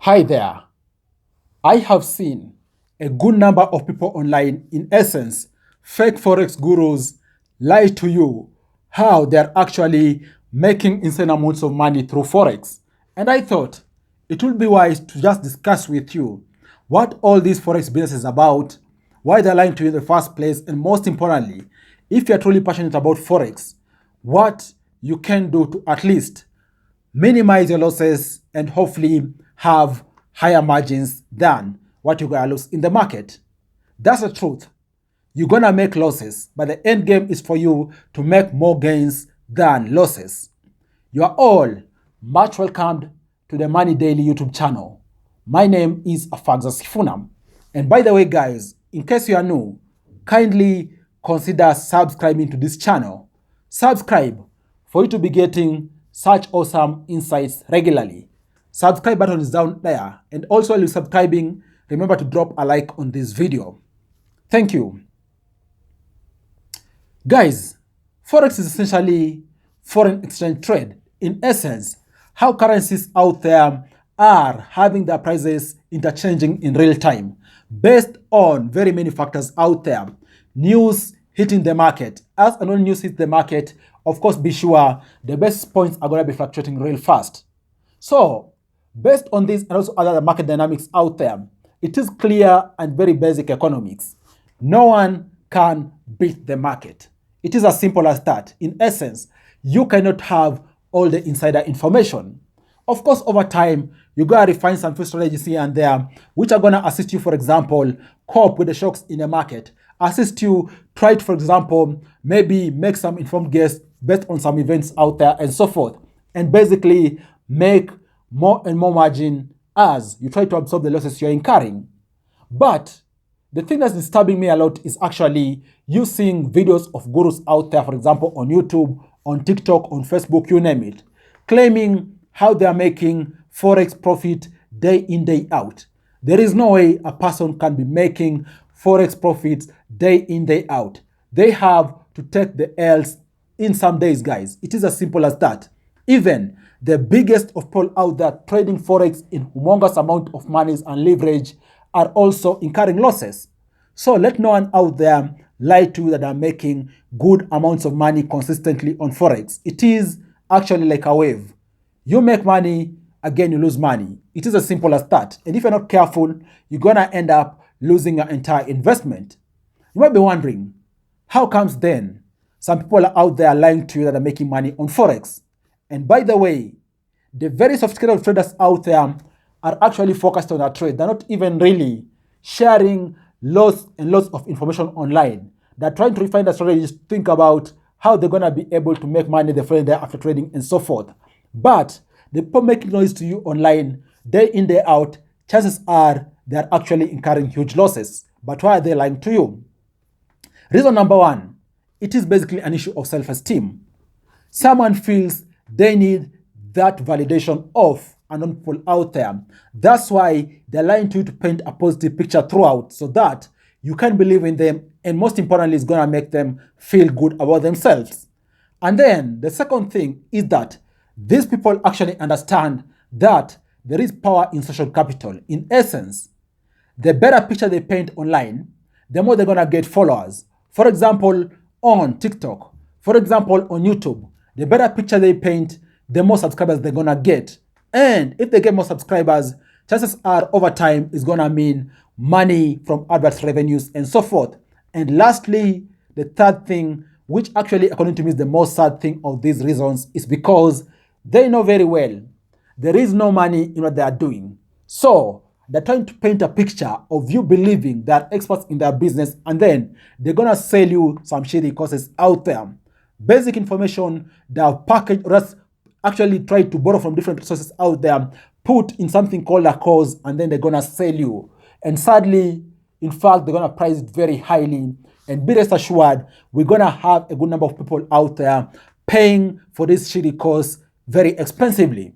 Hi there. I have seen a good number of people online, in essence, fake Forex gurus lie to you how they're actually making insane amounts of money through Forex. And I thought it would be wise to just discuss with you what all these Forex business is about, why they're lying to you in the first place, and most importantly, if you're truly passionate about Forex, what you can do to at least minimize your losses and hopefully have higher margins than what you're going to lose in the market. That's the truth. You're going to make losses, but the end game is for you to make more gains than losses. You are all much welcomed to the Money Daily YouTube channel. My name is Afagza Sifunam. And by the way, guys, in case you are new, kindly consider subscribing to this channel. Subscribe for you to be getting such awesome insights regularly. Subscribe button is down there. And also while you're subscribing, remember to drop a like on this video. Thank you. Guys, Forex is essentially foreign exchange trade. In essence, how currencies out there are having their prices interchanging in real time based on very many factors out there. News hitting the market. As and when news hits the market, of course, be sure the basis points are going to be fluctuating real fast. So, based on this and also other market dynamics out there, it is clear and very basic economics. No one can beat the market. It is as simple as that. In essence, you cannot have all the insider information. Of course, over time, you gotta refine some few strategies here and there, which are gonna assist you, for example, cope with the shocks in the market, assist you try to, for example, maybe make some informed guess based on some events out there and so forth, and basically make more and more margin as you try to absorb the losses you're incurring. But the thing that's disturbing me a lot is actually you seeing videos of gurus out there, for example, on YouTube, on TikTok, on Facebook, you name it, claiming how they are making Forex profit day in, day out. There is no way a person can be making Forex profits day in, day out. They have to take the L's in some days, guys. It is as simple as that. Even the biggest of people out there trading Forex in humongous amount of monies and leverage are also incurring losses. So let no one out there lie to you that are making good amounts of money consistently on Forex. It is actually like a wave. You make money, again you lose money. It is as simple as that. And if you're not careful, you're gonna end up losing your entire investment. You might be wondering, how comes then some people are out there lying to you that are making money on Forex? And by the way, the very sophisticated traders out there are actually focused on their trade. They're not even really sharing lots and lots of information online. They're trying to refine their strategies, think about how they're going to be able to make money the following day after trading and so forth. But the people making noise to you online, day in, day out, chances are they're actually incurring huge losses. But why are they lying to you? Reason number one, it is basically an issue of self-esteem. Someone feels they need that validation of unknown people out there. That's why they're lying to you to paint a positive picture throughout so that you can believe in them, and most importantly, it's going to make them feel good about themselves. And then the second thing is that these people actually understand that there is power in social capital. In essence, the better picture they paint online, the more they're going to get followers. For example, on TikTok, for example, on YouTube, the better picture they paint, the more subscribers they're going to get. And if they get more subscribers, chances are over time is going to mean money from adverts revenues and so forth. And lastly, the third thing, which actually according to me is the most sad thing of these reasons, is because they know very well there is no money in what they are doing. So they're trying to paint a picture of you believing they're experts in their business, and then they're going to sell you some shady courses out there. Basic information they have packaged, or actually try to borrow from different resources out there, put in something called a course, and then they're going to sell you. And sadly, in fact, they're going to price it very highly. And be rest assured, we're going to have a good number of people out there paying for this shitty course very expensively.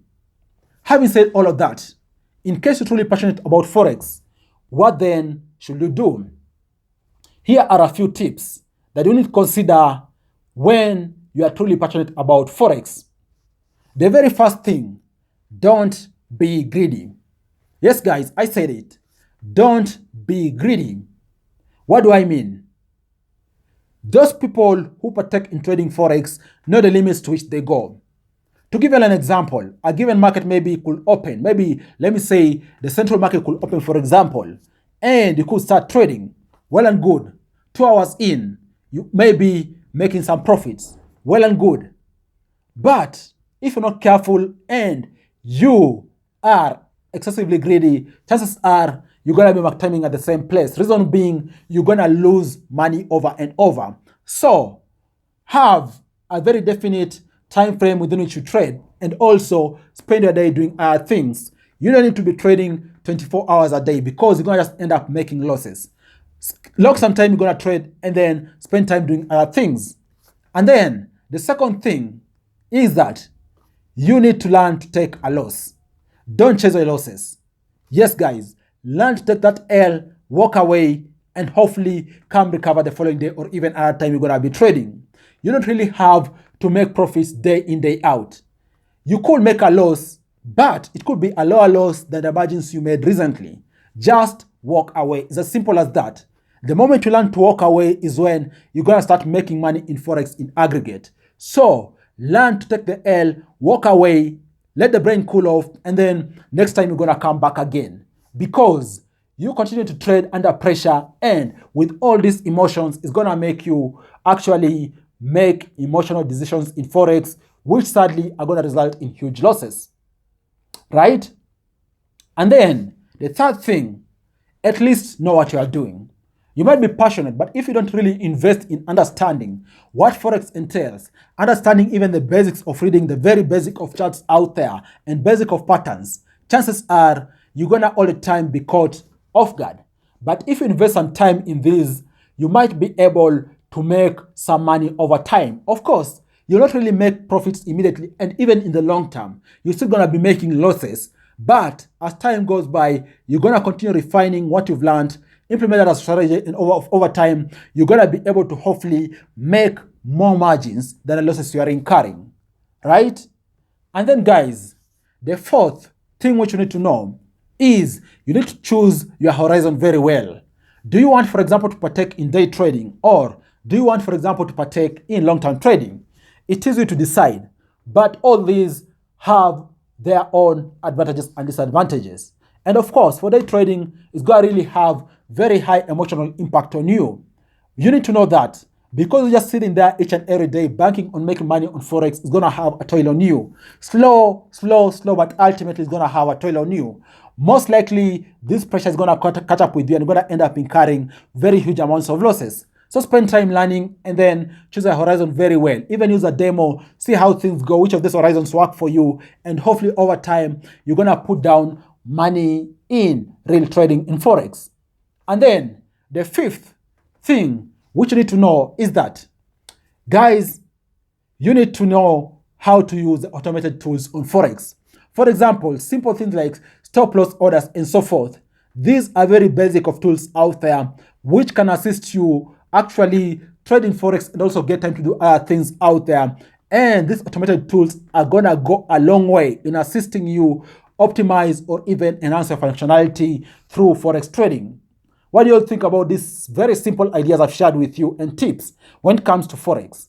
Having said all of that, in case you're truly passionate about Forex, what then should you do? Here are a few tips that you need to consider when you are truly passionate about Forex. The very first thing, don't be greedy. Yes, guys, I said it. Don't be greedy. What do I mean? Those people who partake in trading Forex know the limits to which they go. To give you an example, a given market maybe could open, maybe let me say the central market could open, for example, and you could start trading. Well and good. 2 hours in, you may be making some profits. Well and good. But if you're not careful and you are excessively greedy, chances are you're going to be timing at the same place. Reason being, you're going to lose money over and over. So have a very definite time frame within which you trade, and also spend your day doing other things. You don't need to be trading 24 hours a day, because you're going to just end up making losses. Lock some time, you're going to trade and then spend time doing other things. And then the second thing is that you need to learn to take a loss. Don't chase your losses. Yes, guys, learn to take that L, walk away, and hopefully come recover the following day or even other time you're going to be trading. You don't really have to make profits day in, day out. You could make a loss, but it could be a lower loss than the margins you made recently. Just walk away. It's as simple as that. The moment you learn to walk away is when you're going to start making money in Forex in aggregate. So learn to take the L, walk away, let the brain cool off, and then next time you're going to come back again. Because you continue to trade under pressure, and with all these emotions, it's going to make you actually make emotional decisions in Forex, which sadly are going to result in huge losses. Right? And then the third thing, at least know what you are doing. You might be passionate, but if you don't really invest in understanding what Forex entails, understanding even the basics of reading the very basic of charts out there and basic of patterns, chances are you're going to all the time be caught off guard. But if you invest some time in these, you might be able to make some money over time. Of course, you'll not really make profits immediately, and even in the long term, you're still going to be making losses. But as time goes by, you're going to continue refining what you've learned, implement that as strategy, and over time, you're going to be able to hopefully make more margins than the losses you are incurring, right? And then, guys, the fourth thing which you need to know is you need to choose your horizon very well. Do you want, for example, to partake in day trading, or do you want, for example, to partake in long-term trading? It is you to decide, but all these have their own advantages and disadvantages. And of course, for day trading, it's going to really have very high emotional impact on you. You need to know that because you're just sitting there each and every day banking on making money on Forex is going to have a toll on you. Slow, but ultimately it's going to have a toll on you. Most likely, this pressure is going to catch up with you, and you're going to end up incurring very huge amounts of losses. So spend time learning and then choose a horizon very well. Even use a demo, see how things go, which of these horizons work for you, and hopefully over time, you're going to put down money in real trading in Forex. And then the fifth thing which you need to know is that, guys, you need to know how to use the automated tools on Forex. For example, simple things like stop loss orders and so forth. These are very basic of tools out there which can assist you actually trading Forex and also get time to do other things out there. And these automated tools are going to go a long way in assisting you optimize or even enhance your functionality through Forex trading. What do you all think about these very simple ideas I've shared with you and tips when it comes to Forex?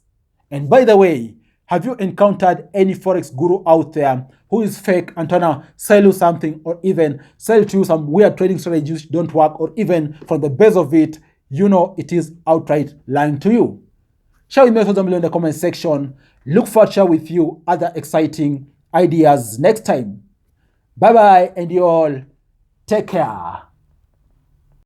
And by the way, have you encountered any Forex guru out there who is fake and trying to sell you something, or even sell to you some weird trading strategies which don't work, or even from the base of it, you know it is outright lying to you? Share with me your thoughts down below in the comment section. Look forward to share with you other exciting ideas next time. Bye-bye, and you all take care.